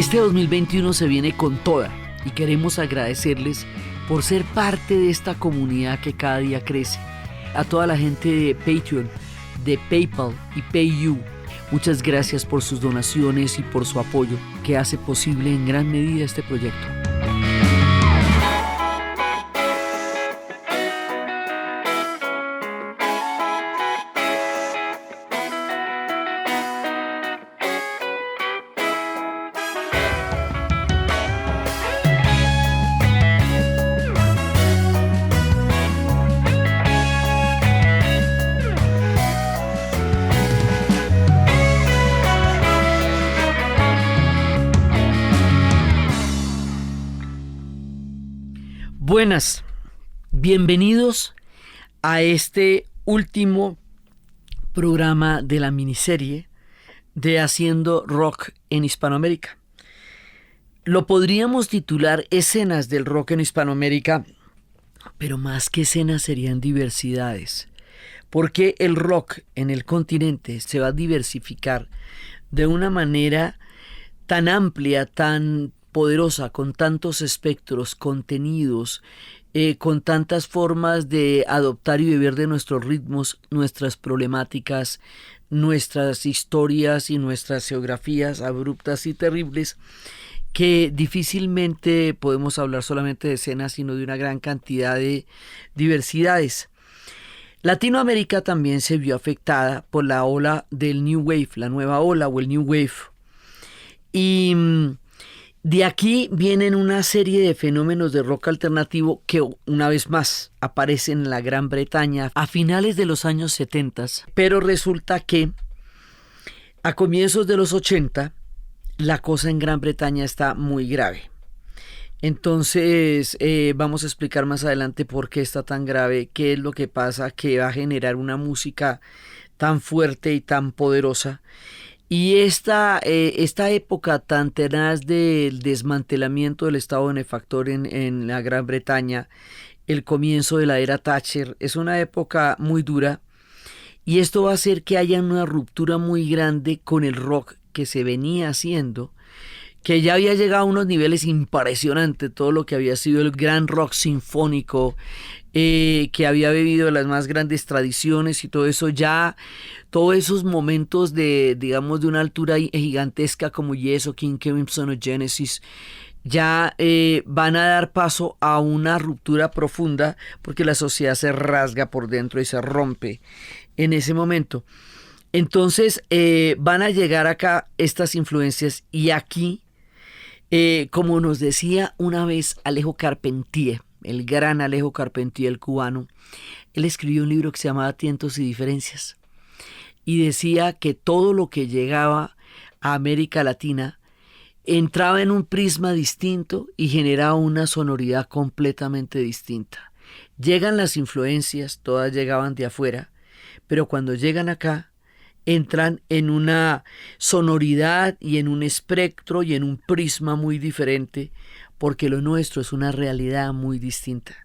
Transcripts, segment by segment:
Este 2021 se viene con toda y queremos agradecerles por ser parte de esta comunidad que cada día crece. A toda la gente de Patreon, de PayPal y PayU, muchas gracias por sus donaciones y por su apoyo que hace posible en gran medida este proyecto. Buenas, bienvenidos a este último programa de la miniserie de Haciendo Rock en Hispanoamérica. Lo podríamos titular Escenas del Rock en Hispanoamérica, pero más que escenas serían diversidades, porque el rock en el continente se va a diversificar de una manera tan amplia, tan poderosa, con tantos espectros, contenidos, con tantas formas de adoptar y beber de nuestros ritmos, nuestras problemáticas, nuestras historias y nuestras geografías abruptas y terribles, que difícilmente podemos hablar solamente de escenas, sino de una gran cantidad de diversidades. Latinoamérica también se vio afectada por la ola del New Wave, la nueva ola o el New Wave. Y de aquí vienen una serie de fenómenos de rock alternativo que una vez más aparecen en la Gran Bretaña a finales de los años 70, pero resulta que a comienzos de los 80 la cosa en Gran Bretaña está muy grave. Entonces vamos a explicar más adelante por qué está tan grave, qué es lo que pasa, que va a generar una música tan fuerte y tan poderosa. Y esta época tan tenaz del desmantelamiento del Estado benefactor en la Gran Bretaña, el comienzo de la era Thatcher, es una época muy dura, y esto va a hacer que haya una ruptura muy grande con el rock que se venía haciendo, que ya había llegado a unos niveles impresionantes, todo lo que había sido el gran rock sinfónico, que había bebido de las más grandes tradiciones y todo eso, ya todos esos momentos de, digamos, de una altura gigantesca como Yes o King Crimson o Genesis, ya van a dar paso a una ruptura profunda, porque la sociedad se rasga por dentro y se rompe en ese momento. Entonces van a llegar acá estas influencias, y aquí, como nos decía una vez Alejo Carpentier, el gran Alejo Carpentier, el cubano, él escribió un libro que se llamaba Tientos y Diferencias, y decía que todo lo que llegaba a América Latina entraba en un prisma distinto y generaba una sonoridad completamente distinta. Llegan las influencias, todas llegaban de afuera, pero cuando llegan acá, entran en una sonoridad y en un espectro y en un prisma muy diferente, porque lo nuestro es una realidad muy distinta.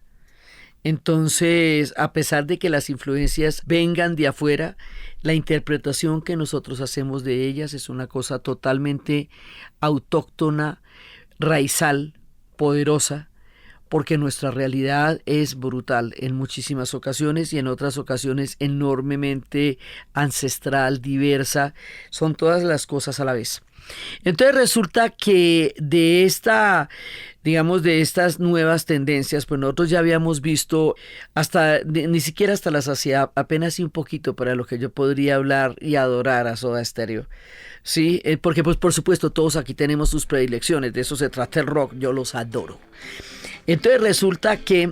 Entonces, a pesar de que las influencias vengan de afuera, la interpretación que nosotros hacemos de ellas es una cosa totalmente autóctona, raizal, poderosa, porque nuestra realidad es brutal en muchísimas ocasiones, y en otras ocasiones enormemente ancestral, diversa. Son todas las cosas a la vez. Entonces resulta que de estas nuevas tendencias, pues nosotros ya habíamos visto ni siquiera hasta la saciedad, apenas y un poquito para lo que yo podría hablar y adorar a Soda Stereo. Sí, porque pues por supuesto todos aquí tenemos sus predilecciones, de eso se trata el rock, yo los adoro. Entonces resulta que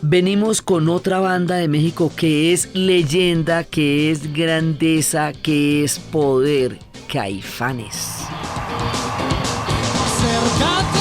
venimos con otra banda de México que es leyenda, que es grandeza, que es poder: Caifanes. Acércate.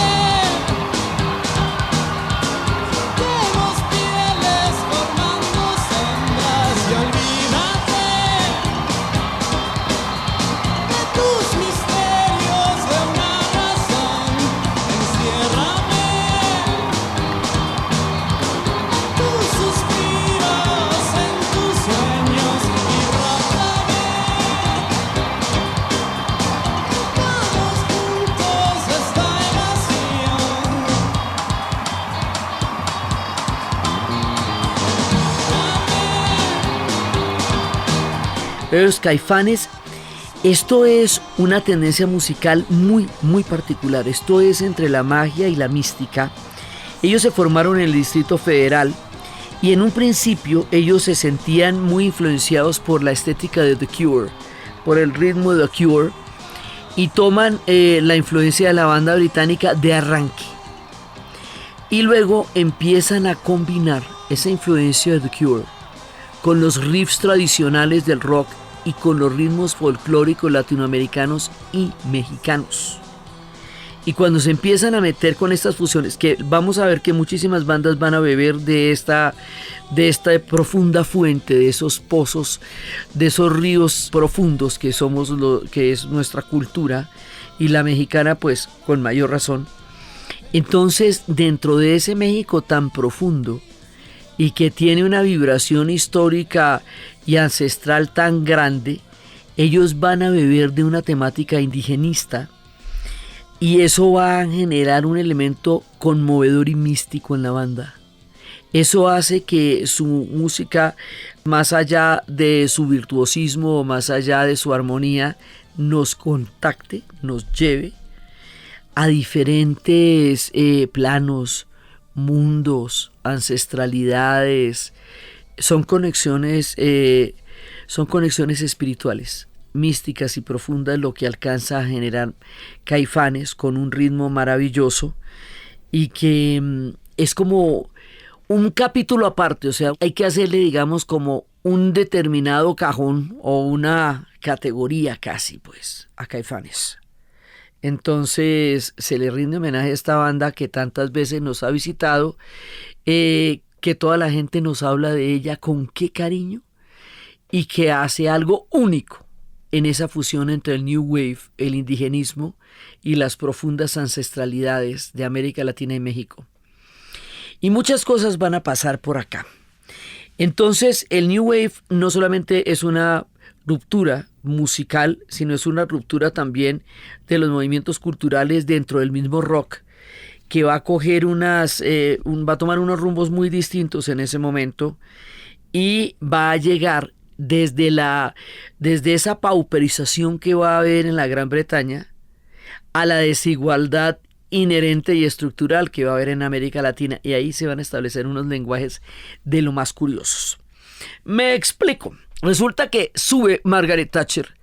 Los Caifanes, esto es una tendencia musical muy particular. Esto es entre la magia y la mística. Ellos se formaron en el Distrito Federal y en un principio ellos se sentían muy influenciados por la estética de The Cure, por el ritmo de The Cure, y toman la influencia de la banda británica de arranque. Y luego empiezan a combinar esa influencia de The Cure con los riffs tradicionales del rock y con los ritmos folclóricos latinoamericanos y mexicanos. Y cuando se empiezan a meter con estas fusiones, que vamos a ver que muchísimas bandas van a beber de esta profunda fuente, de esos pozos, de esos ríos profundos que somos que es nuestra cultura, y la mexicana pues con mayor razón. Entonces, dentro de ese México tan profundo y que tiene una vibración histórica y ancestral tan grande, ellos van a beber de una temática indigenista, y eso va a generar un elemento conmovedor y místico en la banda. Eso hace que su música, más allá de su virtuosismo, más allá de su armonía, nos contacte, nos lleve a diferentes planos, mundos, ancestralidades. Son conexiones espirituales, místicas y profundas, lo que alcanza a generar Caifanes con un ritmo maravilloso y que es como un capítulo aparte. O sea, hay que hacerle, digamos, como un determinado cajón o una categoría casi, pues, a Caifanes. Entonces se le rinde homenaje a esta banda que tantas veces nos ha visitado, que toda la gente nos habla de ella con qué cariño, y que hace algo único en esa fusión entre el New Wave, el indigenismo y las profundas ancestralidades de América Latina y México. Y muchas cosas van a pasar por acá. Entonces el New Wave no solamente es una ruptura musical, sino es una ruptura también de los movimientos culturales dentro del mismo rock, que va a coger va a tomar unos rumbos muy distintos en ese momento, y va a llegar desde esa pauperización que va a haber en la Gran Bretaña a la desigualdad inherente y estructural que va a haber en América Latina, y ahí se van a establecer unos lenguajes de lo más curiosos. Me explico. Resulta que sube Margaret Thatcher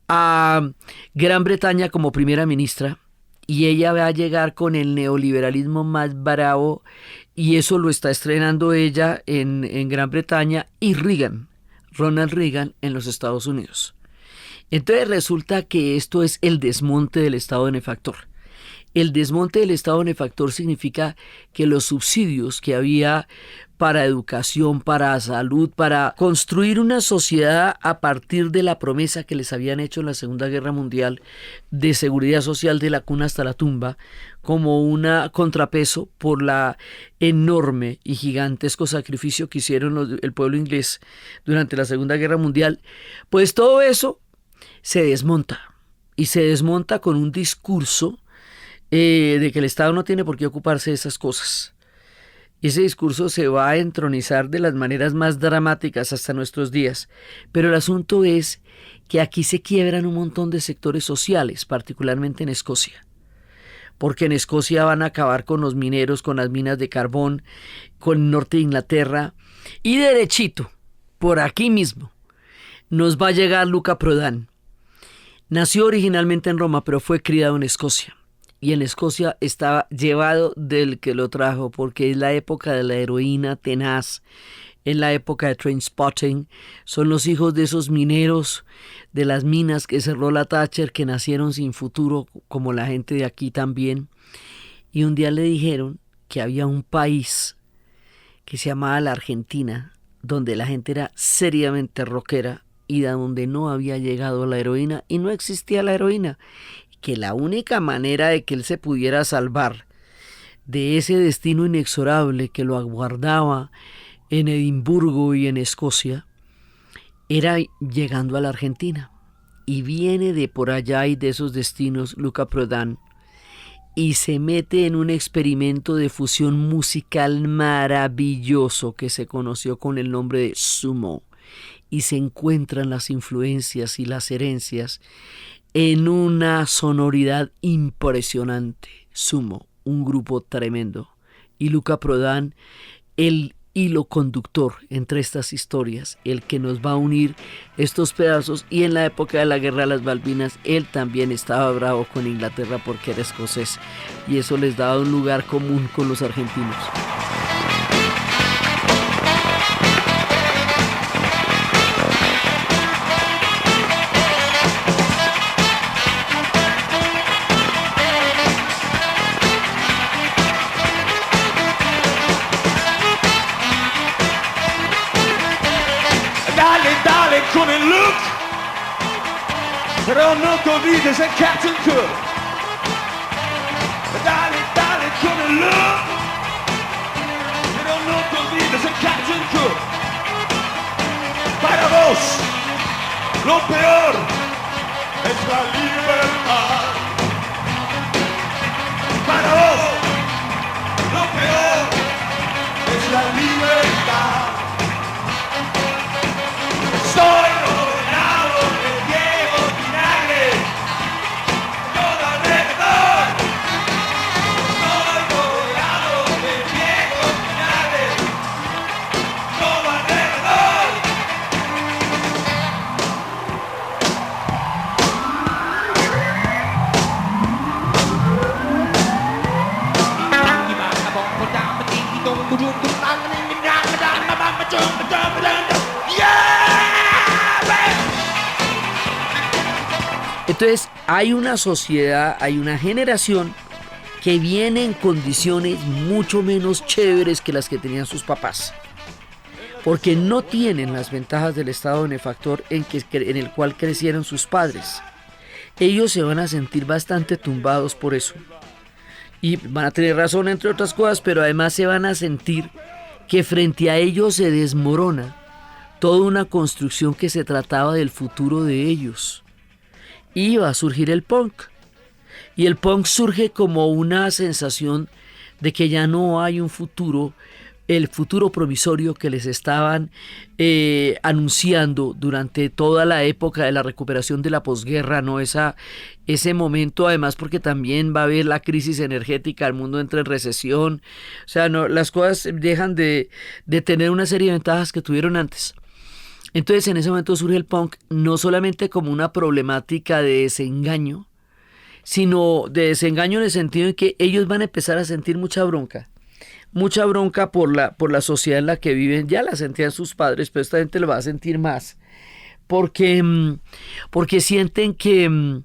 a Gran Bretaña como primera ministra, y ella va a llegar con el neoliberalismo más bravo, y eso lo está estrenando ella en Gran Bretaña, y Ronald Reagan en los Estados Unidos. Entonces resulta que esto es el desmonte del Estado benefactor. El desmonte del Estado benefactor significa que los subsidios que había para educación, para salud, para construir una sociedad a partir de la promesa que les habían hecho en la Segunda Guerra Mundial de seguridad social de la cuna hasta la tumba, como un contrapeso por la enorme y gigantesco sacrificio que hicieron el pueblo inglés durante la Segunda Guerra Mundial, pues todo eso se desmonta, y se desmonta con un discurso de que el Estado no tiene por qué ocuparse de esas cosas. Ese discurso se va a entronizar de las maneras más dramáticas hasta nuestros días, pero el asunto es que aquí se quiebran un montón de sectores sociales, particularmente en Escocia, porque en Escocia van a acabar con los mineros, con las minas de carbón, con el norte de Inglaterra, y derechito, por aquí mismo, nos va a llegar Luca Prodan. Nació originalmente en Roma, pero fue criado en Escocia. Y en Escocia estaba llevado del que lo trajo, porque es la época de la heroína tenaz, es la época de Trainspotting. Son los hijos de esos mineros de las minas que cerró la Thatcher, que nacieron sin futuro, como la gente de aquí también. Y un día le dijeron que había un país que se llamaba la Argentina, donde la gente era seriamente rockera y de donde no había llegado la heroína y no existía la heroína. Que la única manera de que él se pudiera salvar de ese destino inexorable que lo aguardaba en Edimburgo y en Escocia era llegando a la Argentina. Y viene de por allá y de esos destinos Luca Prodan, y se mete en un experimento de fusión musical maravilloso que se conoció con el nombre de Sumo. y se encuentran las influencias y las herencias en una sonoridad impresionante. Sumo, un grupo tremendo. Y Luca Prodan, el hilo conductor entre estas historias, el que nos va a unir estos pedazos. Y en la época de la Guerra de las Malvinas, él también estaba bravo con Inglaterra porque era escocés. Y eso les daba un lugar común con los argentinos. Con el look, pero no te olvides el Captain Cook. Dale, dale con el look, pero no te olvides el Captain Cook. Para vos, lo peor es la libertad. Para vos, lo peor es la libertad. Soy rodeado de viejo vinagre, todo alrededor. Soy rodeado de viejo vinagre, todo alrededor. Entonces hay una sociedad, hay una generación que viene en condiciones mucho menos chéveres que las que tenían sus papás, porque no tienen las ventajas del estado benefactor en el cual crecieron sus padres. Ellos se van a sentir bastante tumbados por eso, y van a tener razón entre otras cosas, pero además se van a sentir que frente a ellos se desmorona toda una construcción que se trataba del futuro de ellos. Y va a surgir el punk. Y el punk surge como una sensación de que ya no hay un futuro, el futuro provisorio que les estaban anunciando durante toda la época de la recuperación de la posguerra, ¿no? Ese momento, además, porque también va a haber la crisis energética, el mundo entra en recesión. O sea, no, las cosas dejan de tener una serie de ventajas que tuvieron antes. Entonces en ese momento surge el punk no solamente como una problemática de desengaño, sino de desengaño en el sentido en que ellos van a empezar a sentir mucha bronca por la sociedad en la que viven. Ya la sentían sus padres, pero esta gente lo va a sentir más, porque sienten que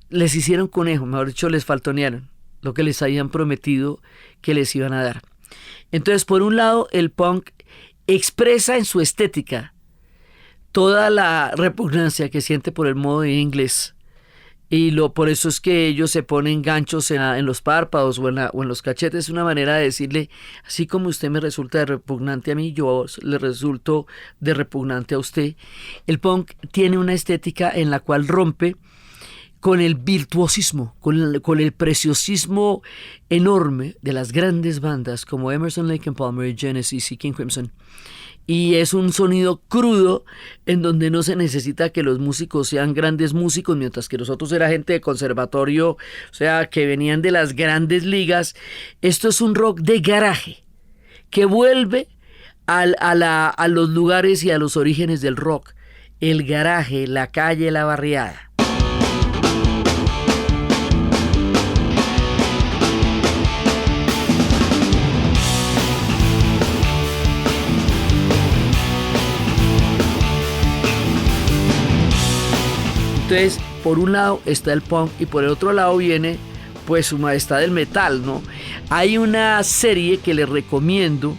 les hicieron conejo, mejor dicho, les faltonearon lo que les habían prometido que les iban a dar. Entonces, por un lado, el punk expresa en su estética toda la repugnancia que siente por el modo de inglés, y por eso es que ellos se ponen ganchos en los párpados o en los cachetes. Es una manera de decirle, así como usted me resulta de repugnante a mí, yo le resulto de repugnante a usted. El punk tiene una estética en la cual rompe con el virtuosismo, con el preciosismo enorme de las grandes bandas como Emerson, Lake and Palmer, Genesis y King Crimson. Y es un sonido crudo en donde no se necesita que los músicos sean grandes músicos, mientras que nosotros era gente de conservatorio, o sea, que venían de las grandes ligas. Esto es un rock de garaje que vuelve a los lugares y a los orígenes del rock. El garaje, la calle, la barriada. Entonces, por un lado está el punk y por el otro lado viene pues su majestad del metal, ¿no? Hay una serie que les recomiendo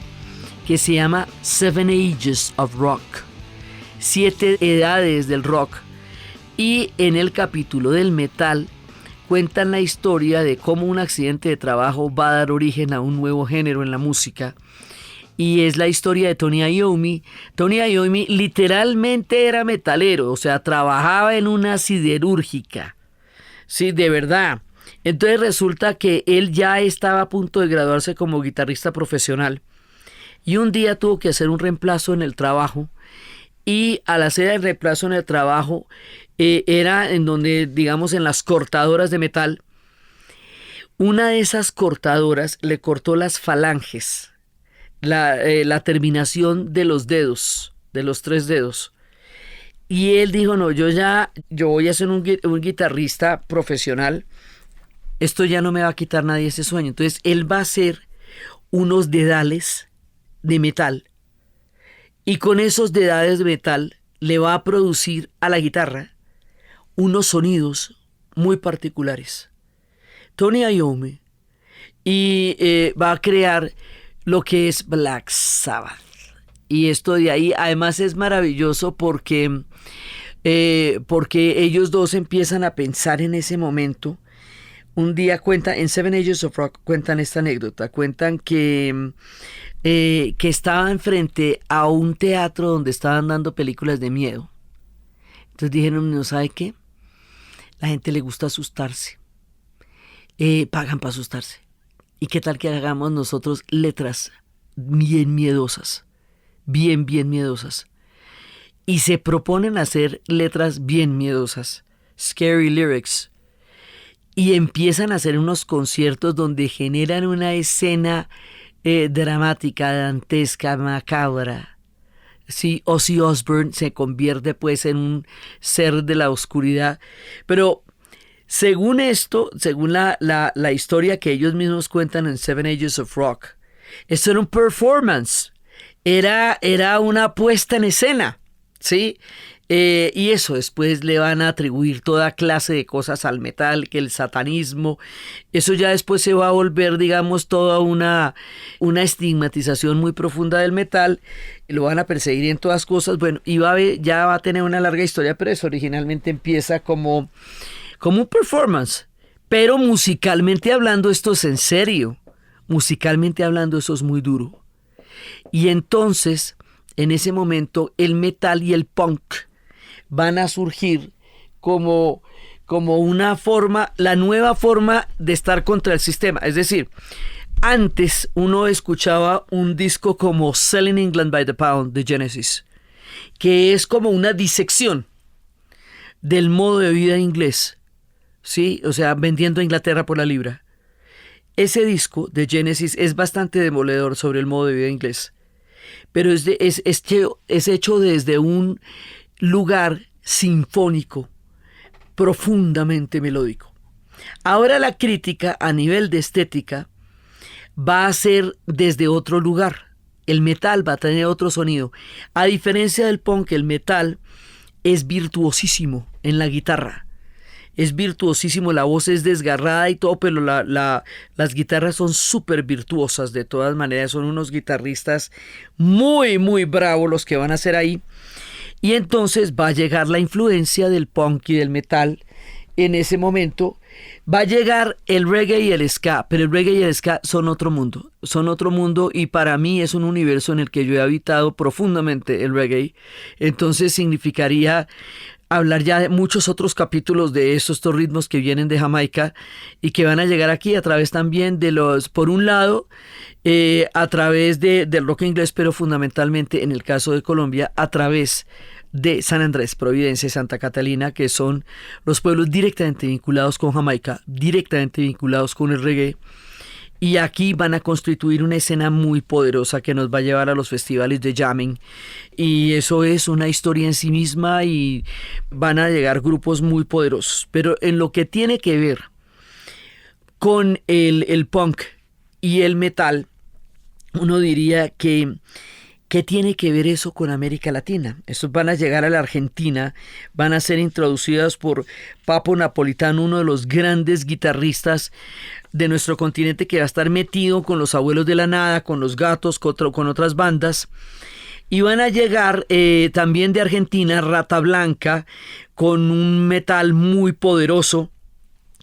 que se llama Seven Ages of Rock, 7 edades del rock, y en el capítulo del metal cuentan la historia de cómo un accidente de trabajo va a dar origen a un nuevo género en la música. Y es la historia de Tony Iommi. Tony Iommi literalmente era metalero, o sea, trabajaba en una siderúrgica. Sí, de verdad. Entonces resulta que él ya estaba a punto de graduarse como guitarrista profesional. Y un día tuvo que hacer un reemplazo en el trabajo y al hacer el reemplazo en el trabajo, era en donde, digamos, en las cortadoras de metal, una de esas cortadoras le cortó las falanges, la terminación de los dedos, de los 3 dedos. Y él dijo, no, yo voy a ser un guitarrista profesional, esto ya no me va a quitar nadie ese sueño. Entonces él va a hacer unos dedales de metal, y con esos dedales de metal le va a producir a la guitarra unos sonidos muy particulares. Tony Iommi, y va a crear lo que es Black Sabbath. Y esto de ahí además es maravilloso porque ellos dos empiezan a pensar en ese momento. Un día en Seven Ages of Rock cuentan esta anécdota, cuentan que estaban frente a un teatro donde estaban dando películas de miedo. Entonces dijeron, ¿no sabe qué? La gente le gusta asustarse, pagan para asustarse. ¿Y qué tal que hagamos nosotros letras bien miedosas? Bien miedosas. Y se proponen hacer letras bien miedosas, scary lyrics, y empiezan a hacer unos conciertos donde generan una escena dramática, dantesca, macabra. Sí, Ozzy Osbourne se convierte pues en un ser de la oscuridad, pero según esto, según la historia que ellos mismos cuentan en Seven Ages of Rock, esto era un performance. Era una puesta en escena, ¿sí? Y eso después le van a atribuir toda clase de cosas al metal, que el satanismo, eso ya después se va a volver, digamos, toda una estigmatización muy profunda del metal, y lo van a perseguir en todas cosas. Bueno, y ya va a tener una larga historia, pero eso originalmente empieza como un performance, pero musicalmente hablando esto es en serio, musicalmente hablando eso es muy duro. Y entonces, en ese momento, el metal y el punk van a surgir como una forma, la nueva forma de estar contra el sistema. Es decir, antes uno escuchaba un disco como Selling England by the Pound de Genesis, que es como una disección del modo de vida inglés, ¿sí? O sea, vendiendo a Inglaterra por la libra. Ese disco de Genesis es bastante demoledor sobre el modo de vida inglés, pero es hecho desde un lugar sinfónico, profundamente melódico. Ahora la crítica a nivel de estética va a ser desde otro lugar. El metal va a tener otro sonido. A diferencia del punk, el metal es virtuosísimo en la guitarra. Es virtuosísimo, la voz es desgarrada y todo, pero las guitarras son súper virtuosas de todas maneras. Son unos guitarristas muy bravos los que van a ser ahí. Y entonces va a llegar la influencia del punk y del metal. En ese momento va a llegar el reggae y el ska, pero el reggae y el ska son otro mundo, y para mí es un universo en el que yo he habitado profundamente el reggae. Entonces significaría hablar ya de muchos otros capítulos de estos ritmos que vienen de Jamaica y que van a llegar aquí a través también de por un lado, a través del rock inglés, pero fundamentalmente en el caso de Colombia, a través de San Andrés, Providencia y Santa Catalina, que son los pueblos directamente vinculados con Jamaica, directamente vinculados con el reggae. Y aquí van a constituir una escena muy poderosa que nos va a llevar a los festivales de jamming. Y eso es una historia en sí misma y van a llegar grupos muy poderosos. Pero en lo que tiene que ver con el punk y el metal, uno diría que ¿qué tiene que ver eso con América Latina? Estos van a llegar a la Argentina, van a ser introducidas por Papo Napolitano, uno de los grandes guitarristas de nuestro continente, que va a estar metido con los Abuelos de la Nada, con los Gatos, con otras bandas. Y van a llegar también de Argentina, Rata Blanca, con un metal muy poderoso.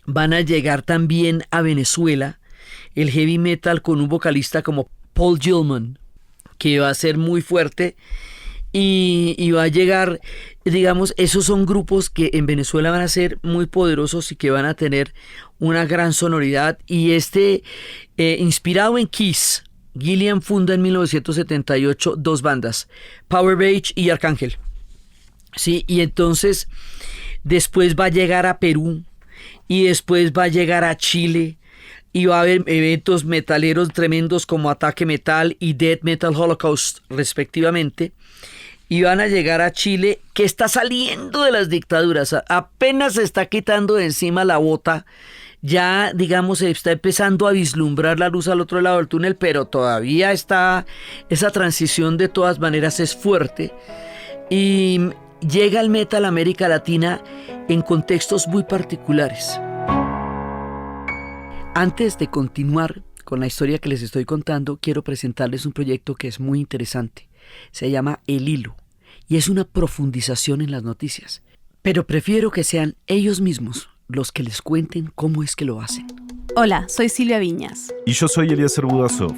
Van a llegar también a Venezuela, el heavy metal con un vocalista como Paul Gilman, que va a ser muy fuerte, y va a llegar, digamos, esos son grupos que en Venezuela van a ser muy poderosos y que van a tener una gran sonoridad. Y inspirado en Kiss, Gillian funda en 1978 dos bandas, Power Beach y Arcángel. Sí, y entonces después va a llegar a Perú y después va a llegar a Chile y va a haber eventos metaleros tremendos como Ataque Metal y Death Metal Holocaust respectivamente. Y van a llegar a Chile, que está saliendo de las dictaduras, apenas se está quitando de encima la bota, ya digamos se está empezando a vislumbrar la luz al otro lado del túnel, pero todavía está, esa transición de todas maneras es fuerte, y llega el metal a América Latina en contextos muy particulares. Antes de continuar con la historia que les estoy contando, quiero presentarles un proyecto que es muy interesante. Se llama El Hilo y es una profundización en las noticias. Pero prefiero que sean ellos mismos los que les cuenten cómo es que lo hacen. Hola, soy Silvia Viñas. Y yo soy Eliezer Budasov.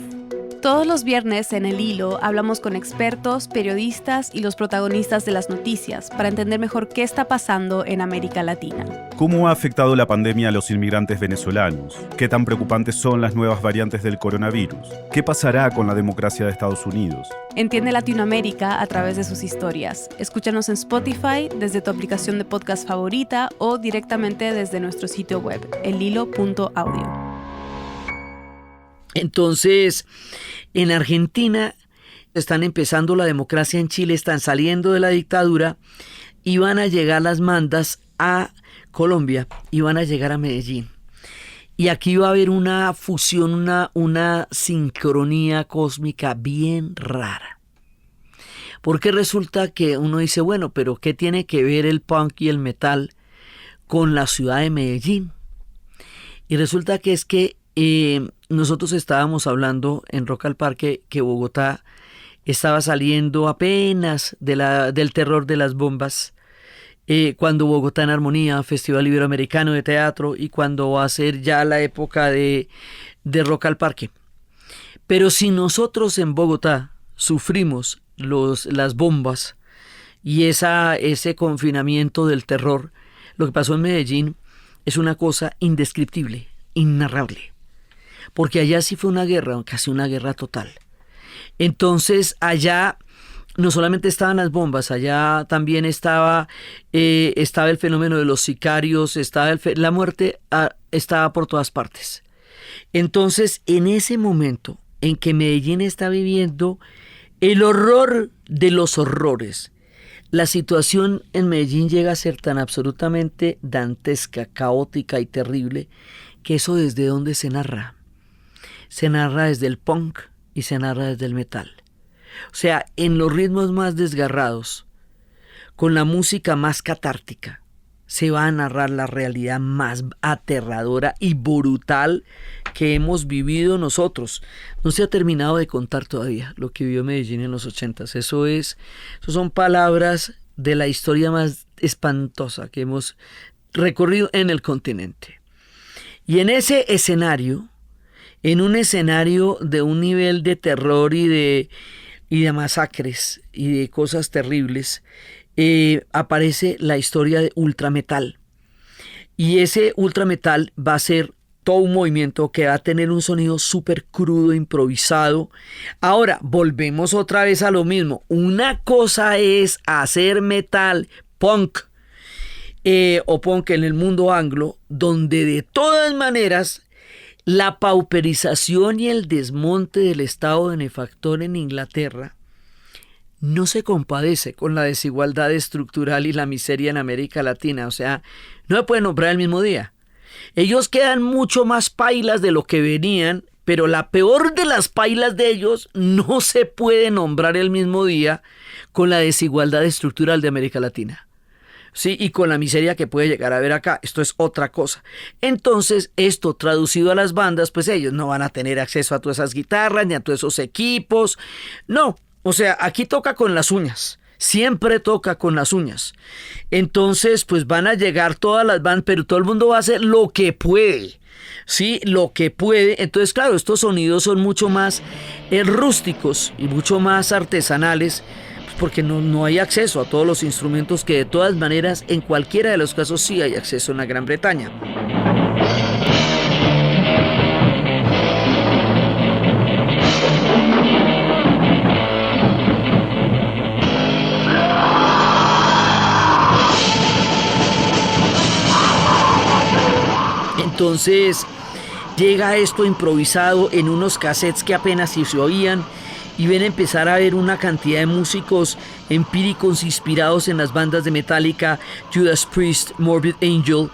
Todos los viernes en El Hilo hablamos con expertos, periodistas y los protagonistas de las noticias para entender mejor qué está pasando en América Latina. ¿Cómo ha afectado la pandemia a los inmigrantes venezolanos? ¿Qué tan preocupantes son las nuevas variantes del coronavirus? ¿Qué pasará con la democracia de Estados Unidos? Entiende Latinoamérica a través de sus historias. Escúchanos en Spotify, desde tu aplicación de podcast favorita o directamente desde nuestro sitio web, elhilo.audio. Entonces, en Argentina están empezando la democracia, en Chile están saliendo de la dictadura y van a llegar las mandas a Colombia y van a llegar a Medellín. Y aquí va a haber una fusión, una sincronía cósmica bien rara. Porque resulta que uno dice, bueno, pero ¿qué tiene que ver el punk y el metal con la ciudad de Medellín? Y resulta que es que nosotros estábamos hablando en Rock al Parque que Bogotá estaba saliendo apenas del terror de las bombas, cuando Bogotá en Armonía, Festival Iberoamericano de Teatro, y cuando va a ser ya la época de Rock al Parque. Pero si nosotros en Bogotá sufrimos las bombas y ese confinamiento del terror, lo que pasó en Medellín es una cosa indescriptible, innarrable. Porque allá sí fue una guerra, casi una guerra total. Entonces allá no solamente estaban las bombas, allá también estaba el fenómeno de los sicarios, la muerte estaba por todas partes. Entonces en ese momento en que Medellín está viviendo el horror de los horrores, la situación en Medellín llega a ser tan absolutamente dantesca, caótica y terrible, que eso desde dónde se narra. Se narra desde el punk y se narra desde el metal. O sea, en los ritmos más desgarrados, con la música más catártica, se va a narrar la realidad más aterradora y brutal que hemos vivido nosotros. No se ha terminado de contar todavía lo que vivió Medellín en los 80s. Eso son palabras de la historia más espantosa que hemos recorrido en el continente. Y en ese escenario, en un escenario de un nivel de terror y de masacres y de cosas terribles, aparece la historia de ultrametal. Y ese ultrametal va a ser todo un movimiento que va a tener un sonido súper crudo, improvisado. Ahora, volvemos otra vez a lo mismo. Una cosa es hacer metal punk, o punk en el mundo anglo, donde de todas maneras la pauperización y el desmonte del estado benefactor en Inglaterra no se compadece con la desigualdad estructural y la miseria en América Latina. O sea, no se puede nombrar el mismo día. Ellos quedan mucho más pailas de lo que venían, pero la peor de las pailas de ellos no se puede nombrar el mismo día con la desigualdad estructural de América Latina. Sí, y con la miseria que puede llegar a haber acá. Esto es otra cosa. Entonces, esto traducido a las bandas, pues ellos no van a tener acceso a todas esas guitarras ni a todos esos equipos. No, o sea, aquí toca con las uñas. Siempre toca con las uñas. Entonces, pues van a llegar todas las bandas, pero todo el mundo va a hacer lo que puede. Sí, lo que puede. Entonces, claro, estos sonidos son mucho más rústicos y mucho más artesanales, porque no hay acceso a todos los instrumentos que de todas maneras en cualquiera de los casos sí hay acceso en la Gran Bretaña. entonces llega esto improvisado en unos cassettes que apenas si se oían, y ven empezar a ver una cantidad de músicos empíricos inspirados en las bandas de Metallica, Judas Priest, Morbid Angel,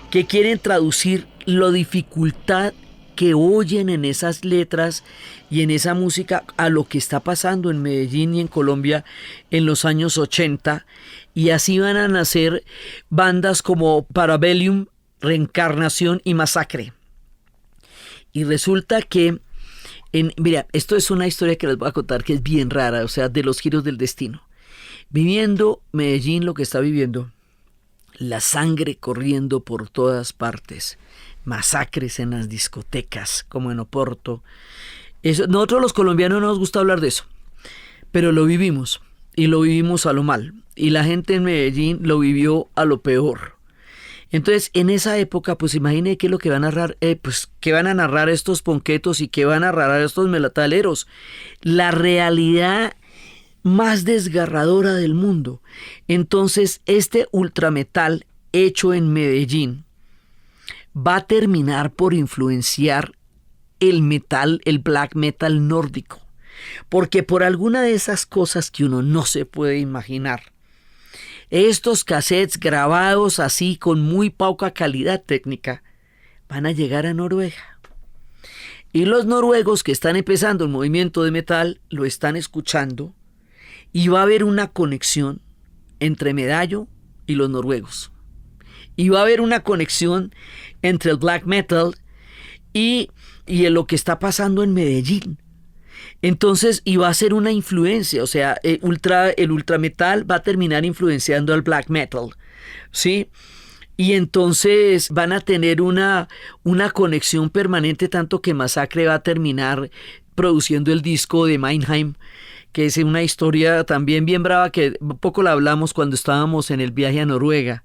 que quieren traducir la dificultad que oyen en esas letras y en esa música a lo que está pasando en Medellín y en Colombia en los años 80, y así van a nacer bandas como Parabellum, Reencarnación y Masacre. Y resulta que mira, esto es una historia que les voy a contar que es bien rara, o sea, de los giros del destino. Viviendo Medellín lo que está viviendo, la sangre corriendo por todas partes, masacres en las discotecas, como en Oporto. Nosotros los colombianos no nos gusta hablar de eso, pero lo vivimos, y lo vivimos a lo mal, y la gente en Medellín lo vivió a lo peor. Entonces, en esa época, pues imagine qué es lo que van a narrar, pues qué van a narrar estos ponquetos y qué van a narrar estos melataleros. La realidad más desgarradora del mundo. Entonces, este ultrametal hecho en Medellín va a terminar por influenciar el metal, el black metal nórdico. Porque por alguna de esas cosas que uno no se puede imaginar, estos cassettes grabados así con muy poca calidad técnica van a llegar a Noruega. Y los noruegos que están empezando el movimiento de metal lo están escuchando, y va a haber una conexión entre Medallo y los noruegos. Y va a haber una conexión entre el black metal y lo que está pasando en Medellín. Entonces, y va a ser una influencia, o sea, el ultrametal va a terminar influenciando al black metal, ¿sí? Y entonces van a tener una conexión permanente, tanto que Masacre va a terminar produciendo el disco de Mannheim, que es una historia también bien brava, que poco la hablamos cuando estábamos en el viaje a Noruega,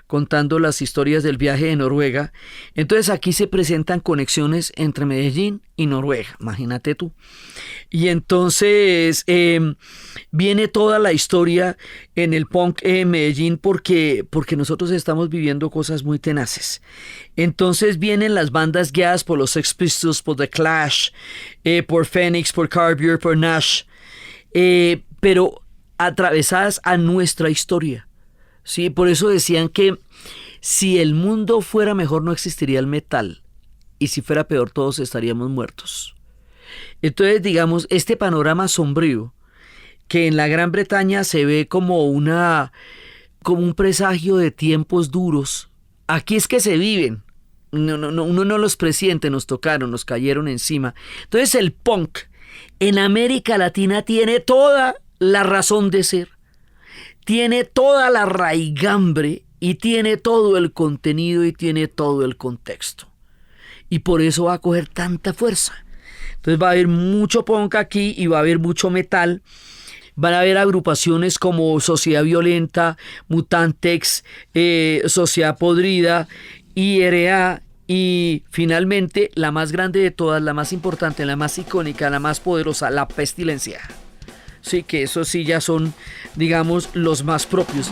contando las historias del viaje de Noruega. Entonces aquí se presentan conexiones entre Medellín y Noruega, imagínate tú. Y entonces viene toda la historia en el punk en Medellín porque nosotros estamos viviendo cosas muy tenaces. Entonces vienen las bandas guiadas por los Sex Pistols, por The Clash, por Phoenix, por Carbier, por Nash, pero atravesadas a nuestra historia. Sí, por eso decían que si el mundo fuera mejor no existiría el metal, y si fuera peor todos estaríamos muertos. Entonces, digamos, este panorama sombrío que en la Gran Bretaña se ve como un presagio de tiempos duros, aquí es que se viven. Uno no los presiente, nos tocaron, nos cayeron encima. Entonces el punk en América Latina tiene toda la razón de ser. Tiene toda la raigambre y tiene todo el contenido y tiene todo el contexto. Y por eso va a coger tanta fuerza. Entonces va a haber mucho punk aquí y va a haber mucho metal. Van a haber agrupaciones como Sociedad Violenta, Mutantex, Sociedad Podrida, IRA y finalmente la más grande de todas, la más importante, la más icónica, la más poderosa, La Pestilencia. Sí, que esos sí ya son, digamos, los más propios.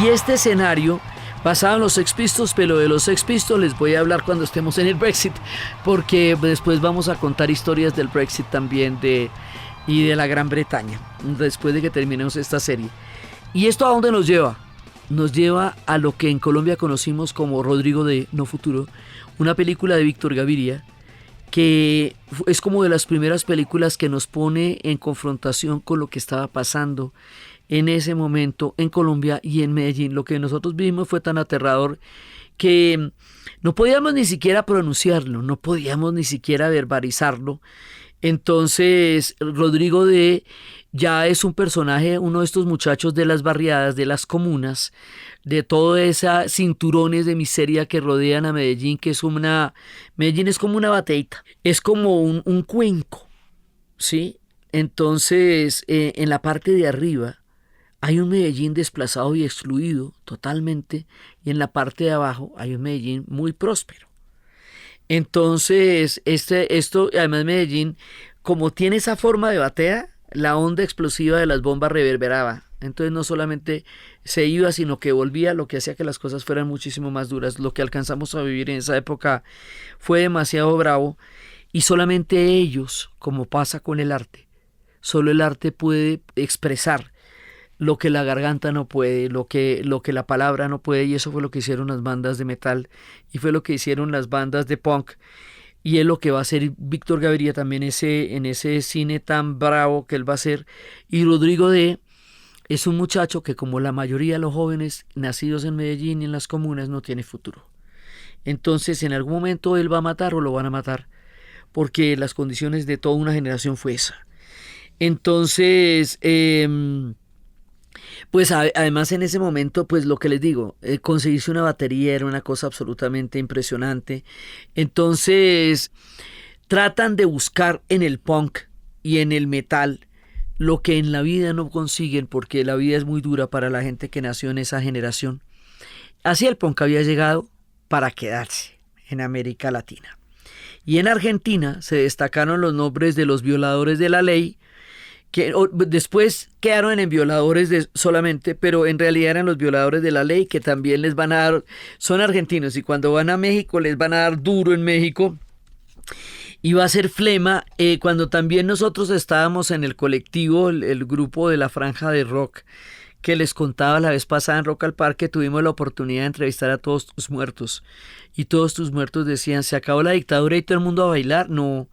Y este escenario, basado en los Sex Pistols, pero de los Sex Pistols les voy a hablar cuando estemos en el Brexit, porque después vamos a contar historias del Brexit también y de la Gran Bretaña, después de que terminemos esta serie. ¿Y esto a dónde nos lleva? Nos lleva a lo que en Colombia conocimos como Rodrigo de No Futuro, una película de Víctor Gaviria, que es como de las primeras películas que nos pone en confrontación con lo que estaba pasando en ese momento en Colombia y en Medellín. Lo que nosotros vimos fue tan aterrador que No podíamos ni siquiera pronunciarlo, no podíamos ni siquiera verbalizarlo. Entonces, Rodrigo D. ya es un personaje, uno de estos muchachos de las barriadas, de las comunas, de todos esos cinturones de miseria que rodean a Medellín, Medellín es como una bateita, es como un cuenco, ¿sí? Entonces, en la parte de arriba hay un Medellín desplazado y excluido totalmente, y en la parte de abajo hay un Medellín muy próspero. Entonces, además Medellín, como tiene esa forma de batea, la onda explosiva de las bombas reverberaba. Entonces no solamente se iba, sino que volvía, lo que hacía que las cosas fueran muchísimo más duras. Lo que alcanzamos a vivir en esa época fue demasiado bravo, y solamente ellos, como pasa con el arte, solo el arte puede expresar lo que la garganta no puede, lo que la palabra no puede, y eso fue lo que hicieron las bandas de metal, y fue lo que hicieron las bandas de punk, y es lo que va a hacer Víctor Gaviria también en ese cine tan bravo que él va a hacer. Y Rodrigo D. es un muchacho que, como la mayoría de los jóvenes nacidos en Medellín y en las comunas, no tiene futuro. Entonces en algún momento él va a matar o lo van a matar, porque las condiciones de toda una generación fue esa. Entonces, pues además en ese momento, pues lo que les digo, conseguirse una batería era una cosa absolutamente impresionante. Entonces tratan de buscar en el punk y en el metal lo que en la vida no consiguen, porque la vida es muy dura para la gente que nació en esa generación. Así el punk había llegado para quedarse en América Latina. Y en Argentina se destacaron los nombres de los Violadores de la Ley, que después quedaron en violadores solamente, pero en realidad eran los Violadores de la Ley, que también les van a dar, son argentinos, y cuando van a México les van a dar duro en México, y va a ser flema. Cuando también nosotros estábamos en el colectivo, el grupo de la Franja de Rock, que les contaba la vez pasada en Rock al Parque, tuvimos la oportunidad de entrevistar a todos tus muertos, y todos tus muertos decían: ¿se acabó la dictadura y todo el mundo a bailar? No,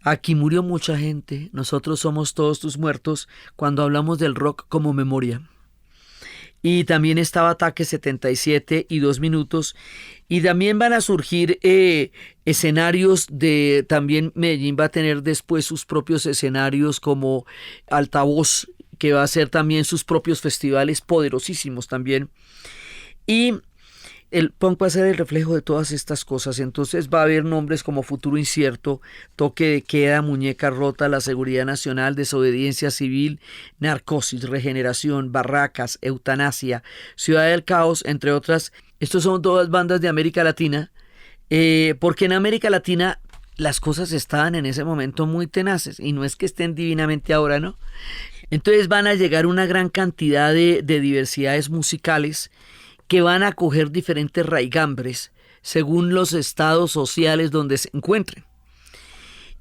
aquí murió mucha gente, nosotros somos todos tus muertos, cuando hablamos del rock como memoria. Y también estaba Ataque 77 y 2 Minutos, y también van a surgir escenarios también Medellín va a tener después sus propios escenarios como Altavoz, que va a hacer también sus propios festivales poderosísimos también. Y el punk va a ser el reflejo de todas estas cosas. Entonces va a haber nombres como Futuro Incierto, Toque de Queda, Muñeca Rota, La Seguridad Nacional, Desobediencia Civil, Narcosis, Regeneración, Barracas, Eutanasia, Ciudad del Caos, entre otras. Estos son todas bandas de América Latina, porque en América Latina las cosas estaban en ese momento muy tenaces, y no es que estén divinamente ahora, ¿no? Entonces van a llegar una gran cantidad de diversidades musicales que van a coger diferentes raigambres según los estados sociales donde se encuentren.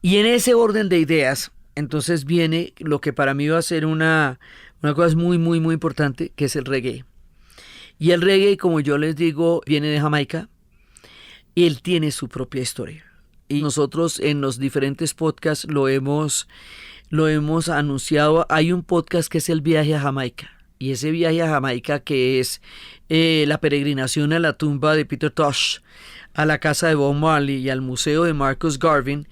Y en ese orden de ideas, entonces viene lo que para mí va a ser una cosa muy, muy, muy importante, que es el reggae. Y el reggae, como yo les digo, viene de Jamaica, y él tiene su propia historia. Y nosotros en los diferentes podcasts lo hemos anunciado. Hay un podcast que es el viaje a Jamaica, y ese viaje a Jamaica, que es la peregrinación a la tumba de Peter Tosh, a la casa de Bob Marley y al museo de Marcus Garvey,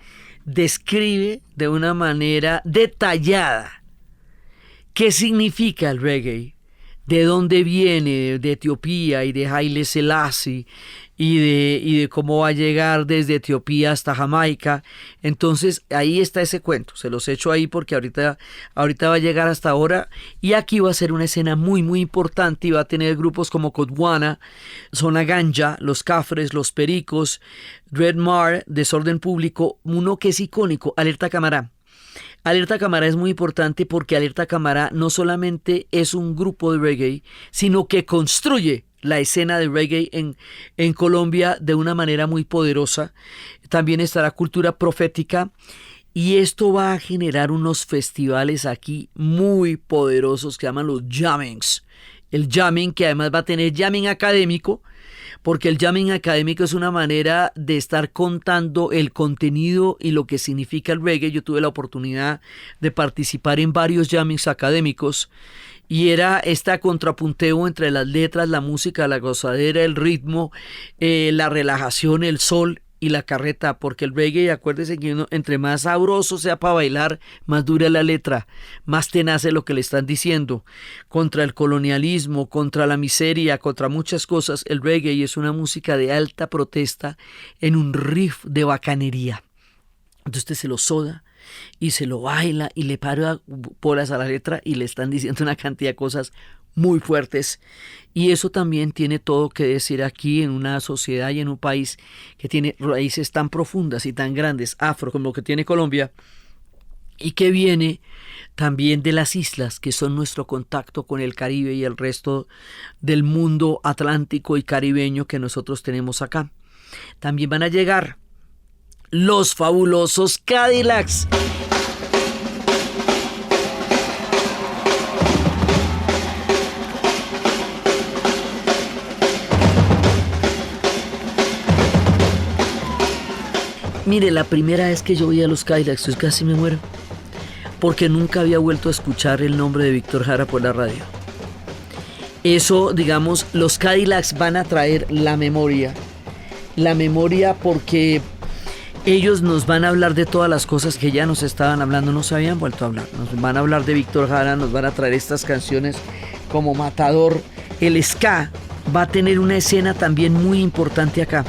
describe de una manera detallada qué significa el reggae, de dónde viene, de Etiopía y de Haile Selassie, y de cómo va a llegar desde Etiopía hasta Jamaica. Entonces ahí está ese cuento, se los echo ahí porque ahorita va a llegar hasta ahora, y aquí va a ser una escena muy muy importante, y va a tener grupos como Kodwana, Zona Ganja, Los Cafres, Los Pericos, Red Mar, Desorden Público, uno que es icónico, Alerta Camará. Alerta Camará es muy importante porque Alerta Camará no solamente es un grupo de reggae, sino que construye la escena de reggae en Colombia de una manera muy poderosa. También estará Cultura Profética, y esto va a generar unos festivales aquí muy poderosos que llaman los jammings. El jamming, que además va a tener jamming académico, porque el jamming académico es una manera de estar contando el contenido y lo que significa el reggae. Yo tuve la oportunidad de participar en varios jammings académicos, y era este contrapunteo entre las letras, la música, la gozadera, el ritmo, la relajación, el sol y la carreta, porque el reggae, acuérdese que uno, entre más sabroso sea para bailar, más dura la letra, más tenaz es lo que le están diciendo, contra el colonialismo, contra la miseria, contra muchas cosas. El reggae es una música de alta protesta en un riff de bacanería. Entonces usted se lo soda y se lo baila y le para bolas a la letra y le están diciendo una cantidad de cosas muy fuertes, y eso también tiene todo que decir aquí en una sociedad y en un país que tiene raíces tan profundas y tan grandes, afro, como lo que tiene Colombia, y que viene también de las islas, que son nuestro contacto con el Caribe y el resto del mundo atlántico y caribeño que nosotros tenemos acá. También van a llegar los fabulosos Cadillacs. Mire, la primera vez que yo vi a los Cadillacs, yo casi me muero, porque nunca había vuelto a escuchar el nombre de Víctor Jara por la radio. Eso, digamos, los Cadillacs van a traer la memoria porque ellos nos van a hablar de todas las cosas que ya nos estaban hablando, no se habían vuelto a hablar. Nos van a hablar de Víctor Jara, nos van a traer estas canciones como Matador. El ska va a tener una escena también muy importante acá.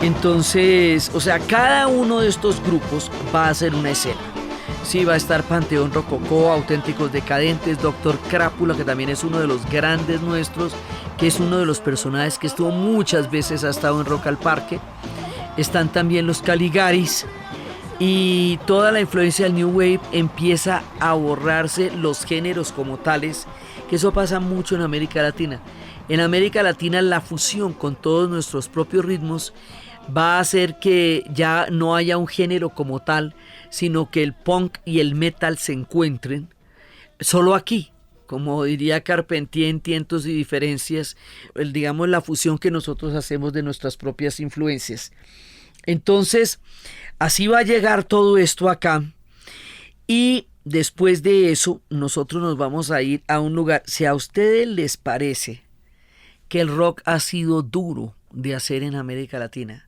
Entonces, o sea, cada uno de estos grupos va a hacer una escena. Sí, va a estar Panteón Rococó, Auténticos Decadentes, Doctor Crápula, que también es uno de los grandes nuestros, que es uno de los personajes que estuvo muchas veces, ha estado en Rock al Parque. Están también los Caligaris, y toda la influencia del New Wave empieza a borrarse los géneros como tales, que eso pasa mucho en América Latina. En América Latina la fusión con todos nuestros propios ritmos va a hacer que ya no haya un género como tal, sino que el punk y el metal se encuentren solo aquí, como diría Carpentier en Tientos y Diferencias, digamos la fusión que nosotros hacemos de nuestras propias influencias. Entonces, así va a llegar todo esto acá, y después de eso nosotros nos vamos a ir a un lugar. Si a ustedes les parece que el rock ha sido duro de hacer en América Latina,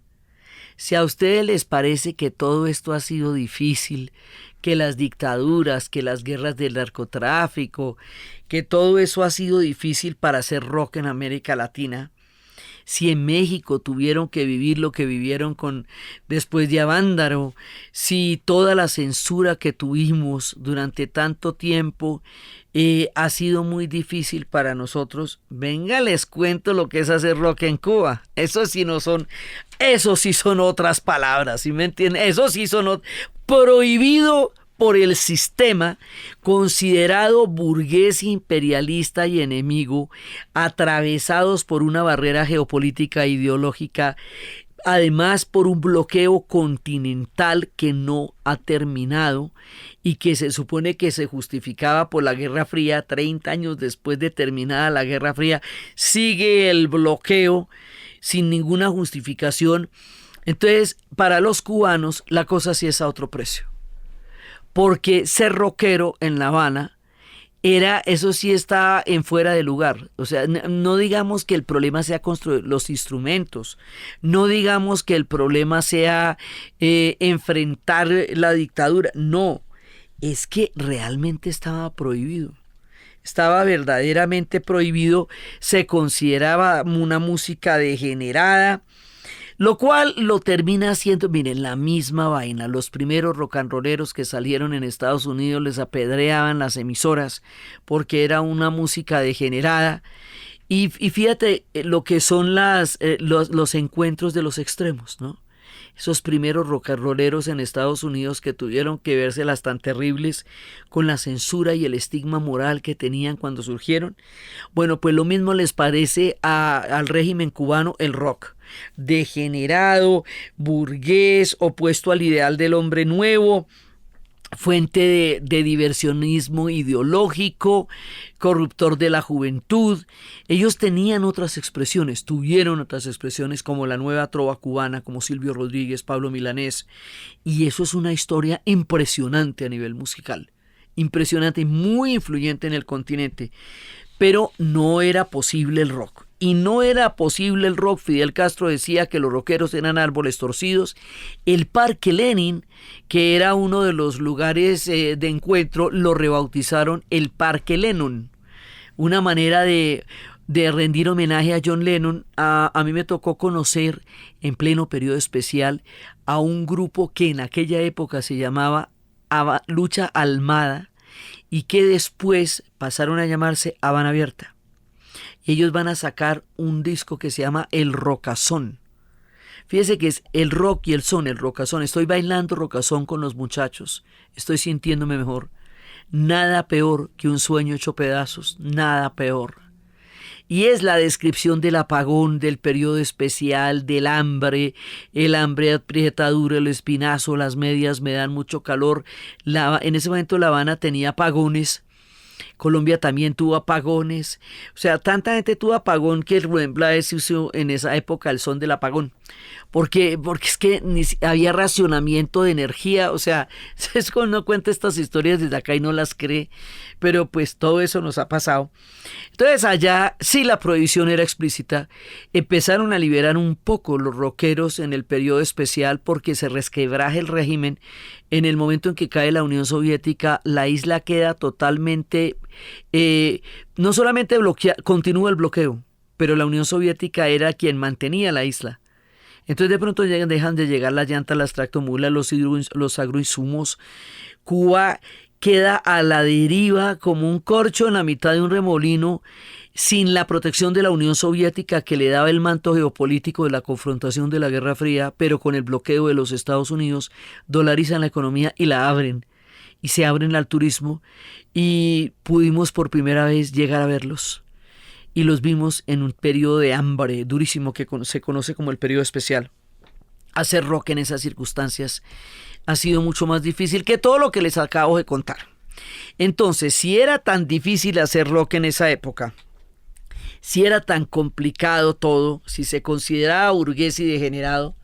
si a ustedes les parece que todo esto ha sido difícil, que las dictaduras, que las guerras del narcotráfico, que todo eso ha sido difícil para hacer rock en América Latina, si en México tuvieron que vivir lo que vivieron después de Avándaro, si toda la censura que tuvimos durante tanto tiempo ha sido muy difícil para nosotros, venga, les cuento lo que es hacer rock en Cuba. Eso sí son otras palabras, ¿sí me entienden? Eso sí son prohibido por el sistema, considerado burgués, imperialista y enemigo, atravesados por una barrera geopolítica e ideológica, además por un bloqueo continental que no ha terminado y que se supone que se justificaba por la Guerra Fría. 30 años después de terminada la Guerra Fría, sigue el bloqueo sin ninguna justificación. Entonces, para los cubanos, la cosa sí es a otro precio, porque ser rockero en La Habana eso sí está en fuera de lugar. O sea, no digamos que el problema sea construir los instrumentos, no digamos que el problema sea enfrentar la dictadura, no, es que realmente estaba prohibido. Estaba verdaderamente prohibido, se consideraba una música degenerada. Lo cual lo termina haciendo, miren, la misma vaina. Los primeros rock and rolleros que salieron en Estados Unidos les apedreaban las emisoras porque era una música degenerada. Y fíjate lo que son los encuentros de los extremos, ¿no? Esos primeros rock and rolleros en Estados Unidos que tuvieron que vérselas tan terribles con la censura y el estigma moral que tenían cuando surgieron. Bueno, pues lo mismo les parece al régimen cubano el rock. Degenerado, burgués, opuesto al ideal del hombre nuevo, fuente de diversionismo ideológico, corruptor de la juventud. Ellos tenían otras expresiones, tuvieron otras expresiones como la nueva trova cubana, como Silvio Rodríguez, Pablo Milanés, y eso es una historia impresionante a nivel musical, impresionante y muy influyente en el continente, pero no era posible el rock. Y no era posible el rock. Fidel Castro decía que los rockeros eran árboles torcidos. El Parque Lenin, que era uno de los lugares de encuentro, lo rebautizaron el Parque Lennon. Una manera de rendir homenaje a John Lennon. A mí me tocó conocer en pleno periodo especial a un grupo que en aquella época se llamaba Lucha Almada y que después pasaron a llamarse Habana Abierta. Ellos van a sacar un disco que se llama El Rockazón. Fíjese que es el rock y el son, el rockazón. Estoy bailando rockazón con los muchachos. Estoy sintiéndome mejor. Nada peor que un sueño hecho pedazos. Nada peor. Y es la descripción del apagón, del periodo especial, del hambre. El hambre aprieta duro el espinazo, las medias me dan mucho calor. En ese momento La Habana tenía apagones. Colombia también tuvo apagones, o sea, tanta gente tuvo apagón que Rubén Blades usó en esa época el son del apagón, porque es que había racionamiento de energía, o sea, es cuando uno cuenta estas historias desde acá y no las cree, pero pues todo eso nos ha pasado. Entonces allá sí la prohibición era explícita, empezaron a liberar un poco los rockeros en el periodo especial porque se resquebraja el régimen. En el momento en que cae la Unión Soviética, la isla queda totalmente, no solamente continúa el bloqueo, pero la Unión Soviética era quien mantenía la isla. Entonces de pronto dejan de llegar las llantas, las tractomulas, los agroinsumos. Cuba queda a la deriva como un corcho en la mitad de un remolino, sin la protección de la Unión Soviética que le daba el manto geopolítico de la confrontación de la Guerra Fría, pero con el bloqueo de los Estados Unidos dolarizan la economía y la abren, y se abren al turismo, y pudimos por primera vez llegar a verlos, y los vimos en un periodo de hambre durísimo que se conoce como el periodo especial. Hacer rock en esas circunstancias ha sido mucho más difícil que todo lo que les acabo de contar. Entonces, si era tan difícil hacer rock en esa época, si era tan complicado todo, si se consideraba burgués y degenerado,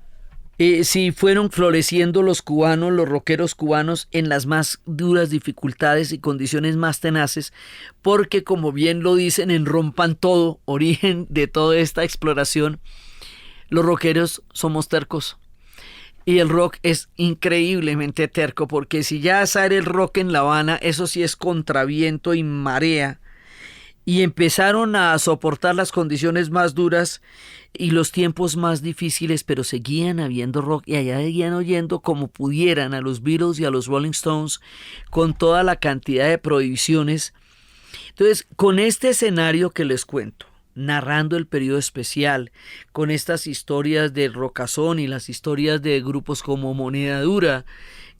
si fueron floreciendo los cubanos, los rockeros cubanos en las más duras dificultades y condiciones más tenaces, porque como bien lo dicen en Rompan Todo, origen de toda esta exploración, los rockeros somos tercos. Y el rock es increíblemente terco, porque si ya hacer el rock en La Habana, eso sí es contra viento y marea. Y empezaron a soportar las condiciones más duras y los tiempos más difíciles, pero seguían habiendo rock y allá seguían oyendo como pudieran a los Beatles y a los Rolling Stones con toda la cantidad de prohibiciones. Entonces, con este escenario que les cuento, narrando el periodo especial, con estas historias del rockazón y las historias de grupos como Moneda Dura,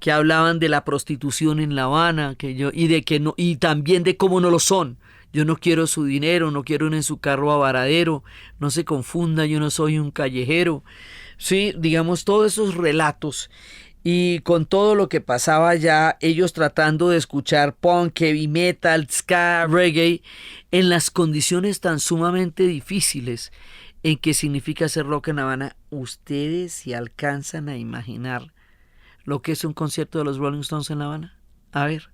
que hablaban de la prostitución en La Habana, y también de cómo no lo son. Yo no quiero su dinero, no quiero ir en su carro a varadero, no se confunda, yo no soy un callejero. Sí, digamos, todos esos relatos y con todo lo que pasaba allá, ellos tratando de escuchar punk, heavy metal, ska, reggae, en las condiciones tan sumamente difíciles en que significa hacer rock en La Habana. Ustedes se alcanzan a imaginar lo que es un concierto de los Rolling Stones en La Habana. A ver.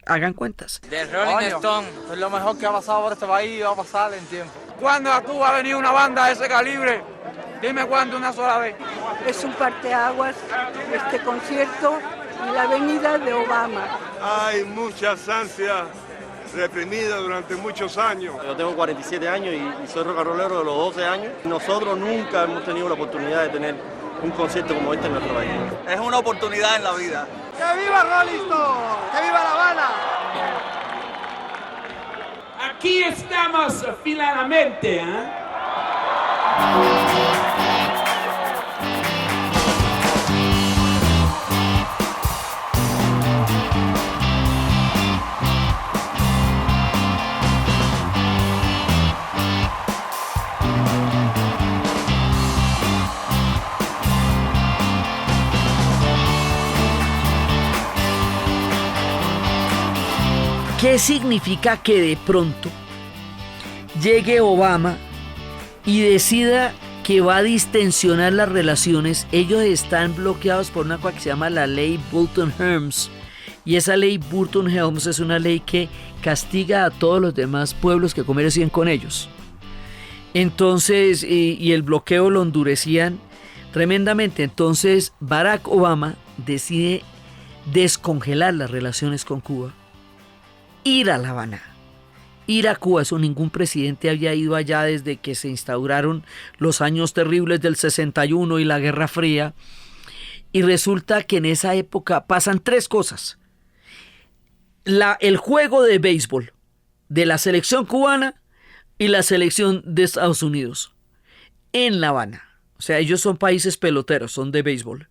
Hagan cuentas. De Rolling Stone. Es lo mejor que ha pasado por este país y va a pasar en tiempo. ¿Cuándo a Cuba ha venido una banda de ese calibre? Dime cuándo, una sola vez. Es un parteaguas este concierto en la avenida de Obama. Hay muchas ansias reprimida durante muchos años. Yo tengo 47 años y soy rock and rollero de los 12 años. Nosotros nunca hemos tenido la oportunidad de tener un concierto como este en nuestro país. Es una oportunidad en la vida. ¡Que viva Rolling Stone! ¡Que viva La Habana! Aquí estamos finalmente, ¿eh? ¿Qué significa que de pronto llegue Obama y decida que va a distensionar las relaciones? Ellos están bloqueados por una cosa que se llama la ley Burton-Helms. Y esa ley Burton-Helms es una ley que castiga a todos los demás pueblos que comercian con ellos. Entonces, y el bloqueo lo endurecían tremendamente. Entonces, Barack Obama decide descongelar las relaciones con Cuba. Ir a La Habana, ir a Cuba. Eso ningún presidente había ido allá desde que se instauraron los años terribles del 61 y la Guerra Fría. Y resulta que en esa época pasan tres cosas. El juego de béisbol de la selección cubana y la selección de Estados Unidos en La Habana. O sea, ellos son países peloteros, son de béisbol.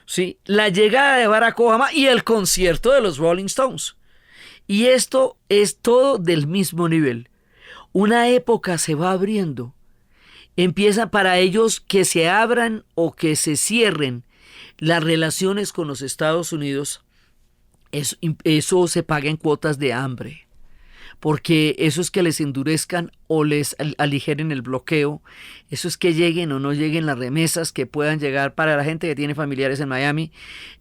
¿Sí? La llegada de Barack Obama y el concierto de los Rolling Stones. Y esto es todo del mismo nivel. Una época se va abriendo. Empieza para ellos que se abran o que se cierren las relaciones con los Estados Unidos. Eso se paga en cuotas de hambre. Porque eso es que les endurezcan o les aligeren el bloqueo. Eso es que lleguen o no lleguen las remesas que puedan llegar para la gente que tiene familiares en Miami.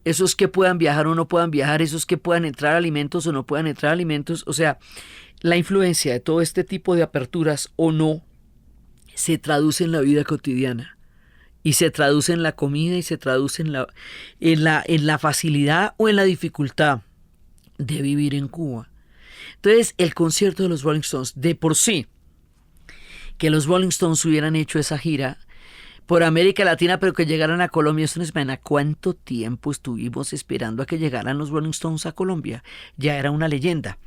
Eso es que puedan viajar o no puedan viajar. Eso es que puedan entrar alimentos o no puedan entrar alimentos. O sea, la influencia de todo este tipo de aperturas o no se traduce en la vida cotidiana. Y se traduce en la comida y se traduce en la facilidad o en la dificultad de vivir en Cuba. Entonces, el concierto de los Rolling Stones, de por sí, que los Rolling Stones hubieran hecho esa gira por América Latina, pero que llegaran a Colombia, eso no es pena. ¿Cuánto tiempo estuvimos esperando a que llegaran los Rolling Stones a Colombia? Ya era una leyenda.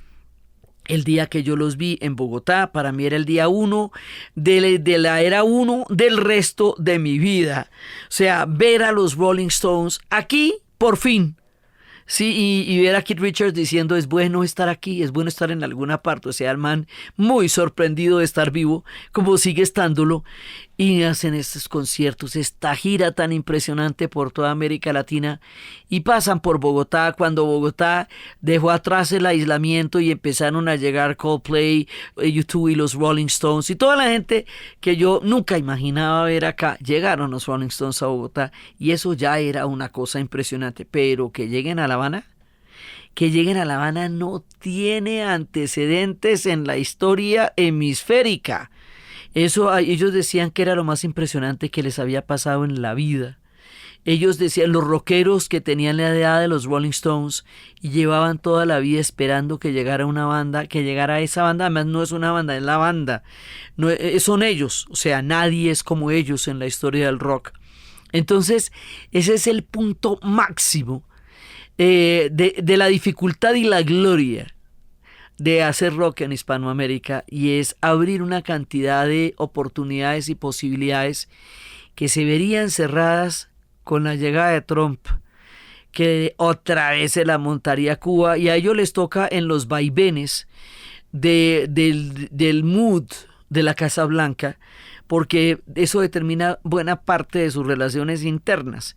El día que yo los vi en Bogotá, para mí era el día 1 de la era 1 del resto de mi vida. O sea, ver a los Rolling Stones aquí, por fin. Sí, y ver a Keith Richards diciendo es bueno estar aquí, es bueno estar en alguna parte. O sea, el man muy sorprendido de estar vivo, como sigue estándolo. Y hacen estos conciertos, esta gira tan impresionante por toda América Latina. Y pasan por Bogotá, cuando Bogotá dejó atrás el aislamiento y empezaron a llegar Coldplay, U2 y los Rolling Stones. Y toda la gente que yo nunca imaginaba ver acá, llegaron los Rolling Stones a Bogotá. Y eso ya era una cosa impresionante. Pero que lleguen a La Habana, no tiene antecedentes en la historia hemisférica. Eso ellos decían que era lo más impresionante que les había pasado en la vida. Ellos decían, los rockeros que tenían la edad de los Rolling Stones y llevaban toda la vida esperando que llegara una banda, que llegara esa banda. Además no es una banda, es la banda. No, son ellos, o sea, nadie es como ellos en la historia del rock. Entonces, ese es el punto máximo de la dificultad y la gloria de hacer rock en Hispanoamérica, y es abrir una cantidad de oportunidades y posibilidades que se verían cerradas con la llegada de Trump, que otra vez se la montaría Cuba, y a ellos les toca en los vaivenes del mood de la Casa Blanca, porque eso determina buena parte de sus relaciones internas.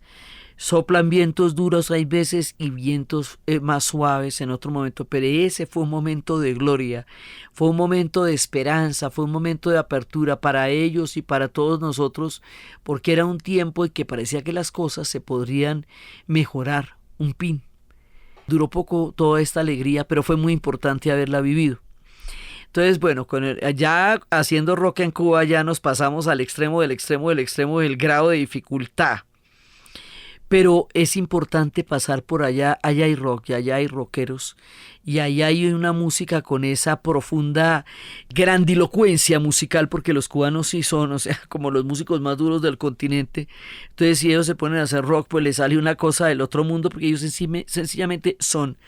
Soplan vientos duros hay veces y vientos más suaves en otro momento, pero ese fue un momento de gloria, fue un momento de esperanza, fue un momento de apertura para ellos y para todos nosotros, porque era un tiempo en que parecía que las cosas se podrían mejorar un pin. Duró poco toda esta alegría, pero fue muy importante haberla vivido. Entonces, bueno, ya haciendo rock en Cuba ya nos pasamos al extremo del grado de dificultad. pero es importante pasar por allá. Allá hay rock y allá hay rockeros y allá hay una música con esa profunda grandilocuencia musical, porque los cubanos sí son, o sea, como los músicos más duros del continente. Entonces, si ellos se ponen a hacer rock, pues les sale una cosa del otro mundo, porque ellos sencillamente son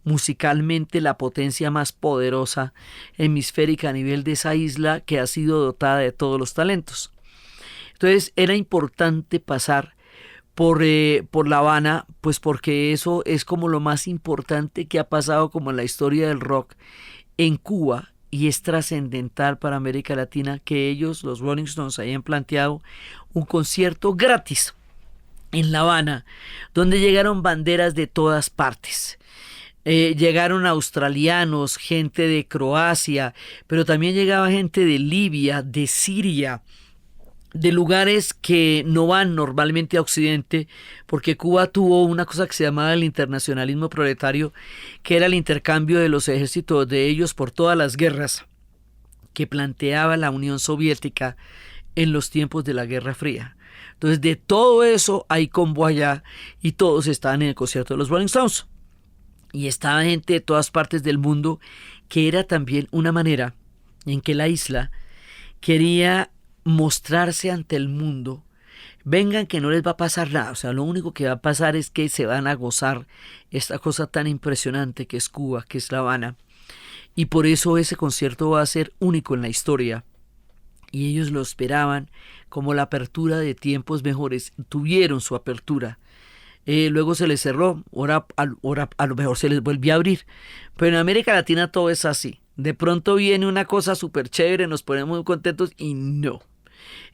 musicalmente la potencia más poderosa hemisférica a nivel de esa isla que ha sido dotada de todos los talentos. Entonces, era importante pasar por La Habana, pues porque eso es como lo más importante que ha pasado como en la historia del rock en Cuba, y es trascendental para América Latina que ellos, los Rolling Stones, hayan planteado un concierto gratis en La Habana, donde llegaron banderas de todas partes. Llegaron australianos, gente de Croacia, pero también llegaba gente de Libia, de Siria, de lugares que no van normalmente a Occidente, porque Cuba tuvo una cosa que se llamaba el internacionalismo proletario, que era el intercambio de los ejércitos de ellos por todas las guerras que planteaba la Unión Soviética en los tiempos de la Guerra Fría. Entonces, de todo eso hay combo allá, y todos estaban en el concierto de los Rolling Stones. Y estaba gente de todas partes del mundo, que era también una manera en que la isla quería mostrarse ante el mundo. Vengan, que no les va a pasar nada, o sea, lo único que va a pasar es que se van a gozar esta cosa tan impresionante que es Cuba, que es La Habana, y por eso ese concierto va a ser único en la historia, y ellos lo esperaban como la apertura de tiempos mejores. Tuvieron su apertura, luego se les cerró, ahora a lo mejor se les volvió a abrir, pero en América Latina todo es así. De pronto viene una cosa súper chévere, nos ponemos muy contentos y no.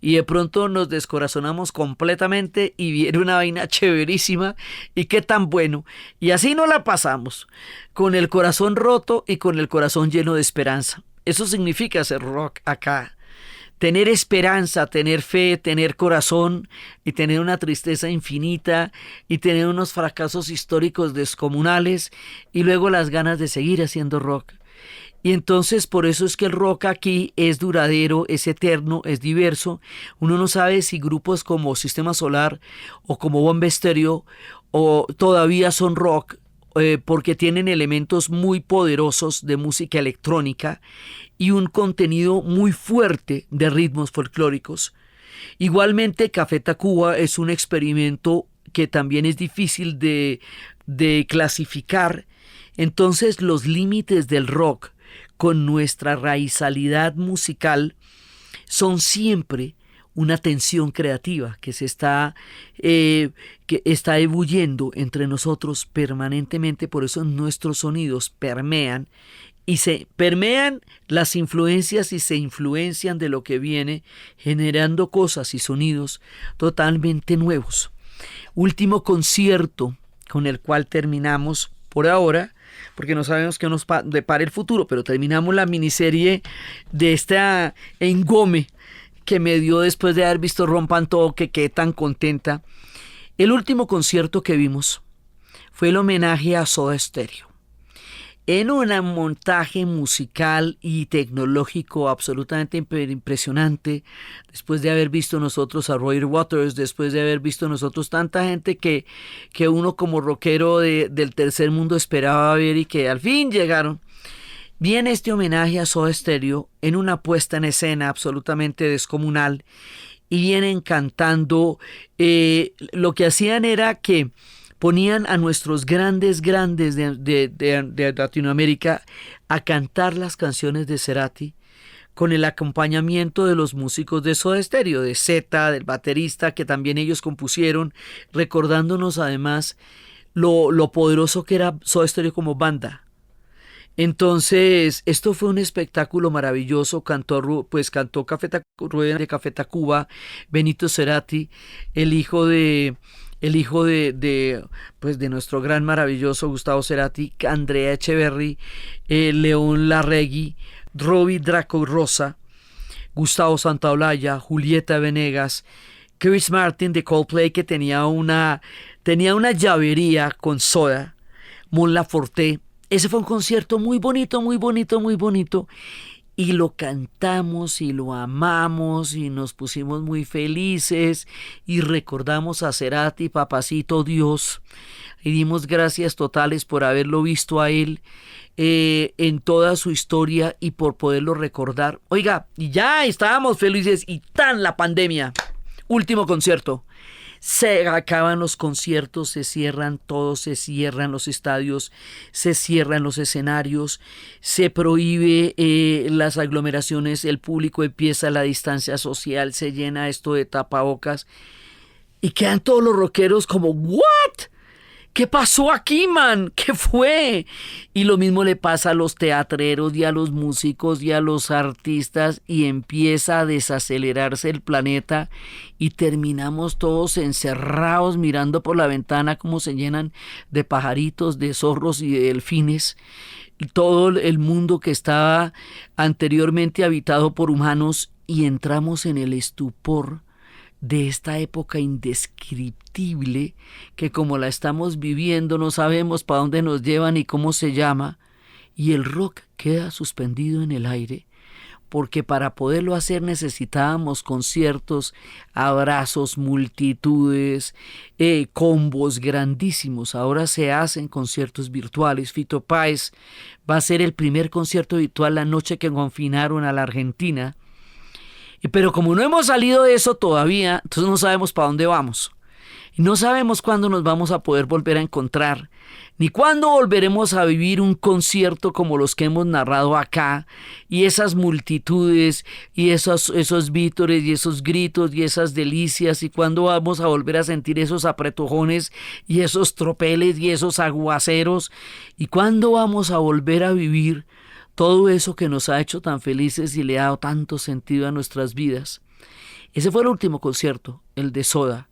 Y de pronto nos descorazonamos completamente y viene una vaina chéverísima y qué tan bueno. Y así nos la pasamos, con el corazón roto y con el corazón lleno de esperanza. Eso significa hacer rock acá. Tener esperanza, tener fe, tener corazón, y tener una tristeza infinita, y tener unos fracasos históricos descomunales, y luego las ganas de seguir haciendo rock. Y entonces por eso es que el rock aquí es duradero, es eterno, es diverso. Uno no sabe si grupos como Sistema Solar o como Bomba Estéreo o todavía son rock, porque tienen elementos muy poderosos de música electrónica y un contenido muy fuerte de ritmos folclóricos. Igualmente, Café Tacuba es un experimento que también es difícil de clasificar. Entonces, los límites del rock con nuestra raizalidad musical son siempre una tensión creativa que está ebulliendo entre nosotros permanentemente. Por eso nuestros sonidos permean las influencias y se influencian de lo que viene, generando cosas y sonidos totalmente nuevos. Último concierto con el cual terminamos por ahora, porque no sabemos qué nos depara el futuro, pero terminamos la miniserie de esta engome que me dio después de haber visto Rompan Todo, que quedé tan contenta. El último concierto que vimos fue el homenaje a Soda Stereo, en un montaje musical y tecnológico absolutamente impresionante, después de haber visto nosotros a Roger Waters, después de haber visto nosotros tanta gente que uno como rockero del tercer mundo esperaba ver y que al fin llegaron. Viene este homenaje a Soda Stereo en una puesta en escena absolutamente descomunal, y vienen cantando. Lo que hacían era que ponían a nuestros grandes de Latinoamérica a cantar las canciones de Cerati con el acompañamiento de los músicos de Soda Stereo, de Zeta, del baterista, que también ellos compusieron, recordándonos además lo poderoso que era Soda Stereo como banda. Entonces, esto fue un espectáculo maravilloso. Cantó Rueda de Café Tacuba, Benito Cerati, el hijo de nuestro gran maravilloso Gustavo Cerati, Andrea Echeverry, León Larregui, Robbie Draco Rosa, Gustavo Santaolalla, Julieta Venegas, Chris Martin de Coldplay, que tenía una llavería con Soda, Mon Laferte. Ese fue un concierto muy bonito, y lo cantamos y lo amamos y nos pusimos muy felices y recordamos a Cerati, Papacito Dios, y dimos gracias totales por haberlo visto a él en toda su historia y por poderlo recordar. Oiga, y ya estábamos felices y tan la pandemia. Último concierto. Se acaban los conciertos, se cierran todos, se cierran los estadios, se cierran los escenarios, se prohíbe las aglomeraciones, el público empieza la distancia social, se llena esto de tapabocas y quedan todos los rockeros como ¿what? ¿Qué pasó aquí, man? ¿Qué fue? Y lo mismo le pasa a los teatreros y a los músicos y a los artistas y empieza a desacelerarse el planeta y terminamos todos encerrados mirando por la ventana cómo se llenan de pajaritos, de zorros y de delfines. Y todo el mundo que estaba anteriormente habitado por humanos y entramos en el estupor de esta época indescriptible que como la estamos viviendo no sabemos para dónde nos lleva ni cómo se llama y el rock queda suspendido en el aire porque para poderlo hacer necesitábamos conciertos, abrazos, multitudes, combos grandísimos. Ahora se hacen conciertos virtuales. Fito Páez va a ser el primer concierto virtual la noche que confinaron a la Argentina. Pero como no hemos salido de eso todavía, entonces no sabemos para dónde vamos. Y no sabemos cuándo nos vamos a poder volver a encontrar, ni cuándo volveremos a vivir un concierto como los que hemos narrado acá, y esas multitudes, y esos vítores, y esos gritos, y esas delicias, y cuándo vamos a volver a sentir esos apretujones, y esos tropeles, y esos aguaceros, y cuándo vamos a volver a vivir todo eso que nos ha hecho tan felices y le ha dado tanto sentido a nuestras vidas. Ese fue el último concierto, el de Soda.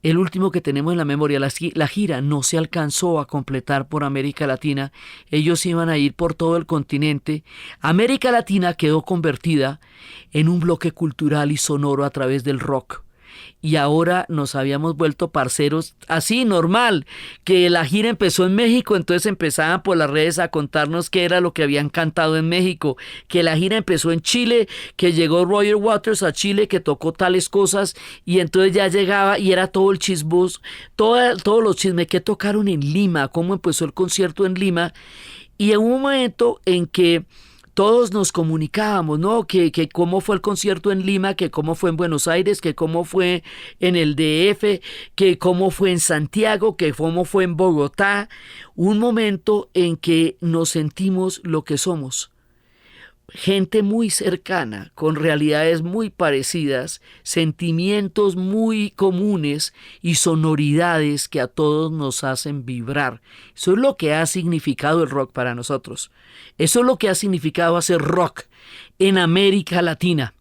El último que tenemos en la memoria. La gira no se alcanzó a completar por América Latina. Ellos iban a ir por todo el continente. América Latina quedó convertida en un bloque cultural y sonoro a través del rock. Y ahora nos habíamos vuelto parceros así, normal, que la gira empezó en México, entonces empezaban por las redes a contarnos qué era lo que habían cantado en México, que la gira empezó en Chile, que llegó Roger Waters a Chile, que tocó tales cosas, y entonces ya llegaba y era todo el chismos, todos los chismes que tocaron en Lima, cómo empezó el concierto en Lima, y en un momento en que todos nos comunicábamos, ¿no? Que cómo fue el concierto en Lima, que cómo fue en Buenos Aires, que cómo fue en el DF, que cómo fue en Santiago, que cómo fue en Bogotá. Un momento en que nos sentimos lo que somos. Gente muy cercana, con realidades muy parecidas, sentimientos muy comunes y sonoridades que a todos nos hacen vibrar. Eso es lo que ha significado el rock para nosotros. Eso es lo que ha significado hacer rock en América Latina.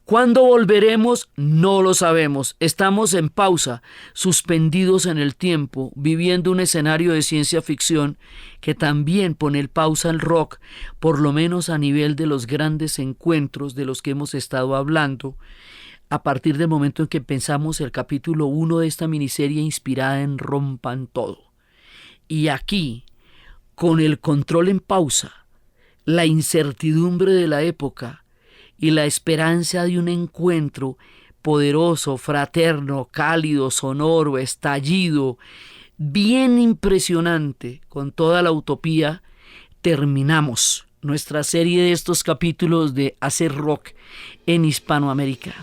¿Cuándo volveremos? No lo sabemos. Estamos en pausa, suspendidos en el tiempo, viviendo un escenario de ciencia ficción que también pone el pausa al rock, por lo menos a nivel de los grandes encuentros de los que hemos estado hablando, a partir del momento en que pensamos el capítulo 1 de esta miniserie inspirada en Rompan Todo. Y aquí, con el control en pausa, la incertidumbre de la época, y la esperanza de un encuentro poderoso, fraterno, cálido, sonoro, estallido, bien impresionante, con toda la utopía, terminamos nuestra serie de estos capítulos de Hacer Rock en Hispanoamérica.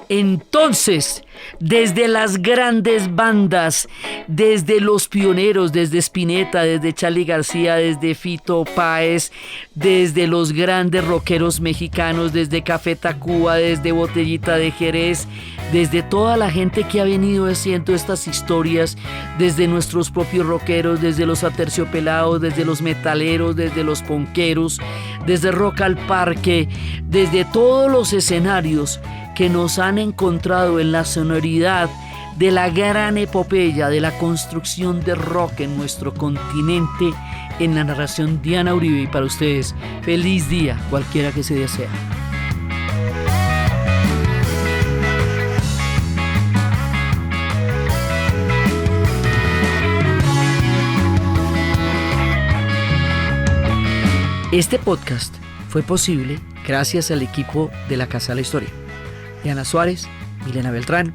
Entonces, desde las grandes bandas, desde los pioneros, desde Spinetta, desde Charly García, desde Fito Páez, desde los grandes rockeros mexicanos, desde Café Tacuba, desde Botellita de Jerez, desde toda la gente que ha venido haciendo estas historias, desde nuestros propios rockeros, desde los aterciopelados, desde los metaleros, desde los ponqueros, desde Rock al Parque, desde todos los escenarios que nos han encontrado en la sonoridad de la gran epopeya de la construcción de rock en nuestro continente, en la narración Diana Uribe. Y para ustedes, feliz día, cualquiera que se desea. Este podcast fue posible gracias al equipo de la Casa de la Historia. Diana Suárez, Milena Beltrán,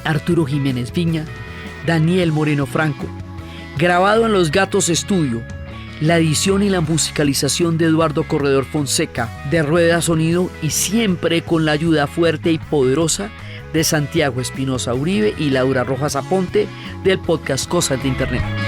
Arturo Jiménez Viña, Daniel Moreno Franco. Grabado en Los Gatos Estudio, la edición y la musicalización de Eduardo Corredor Fonseca, de Rueda Sonido, y siempre con la ayuda fuerte y poderosa de Santiago Espinosa Uribe y Laura Rojas Aponte del podcast Cosas de Internet.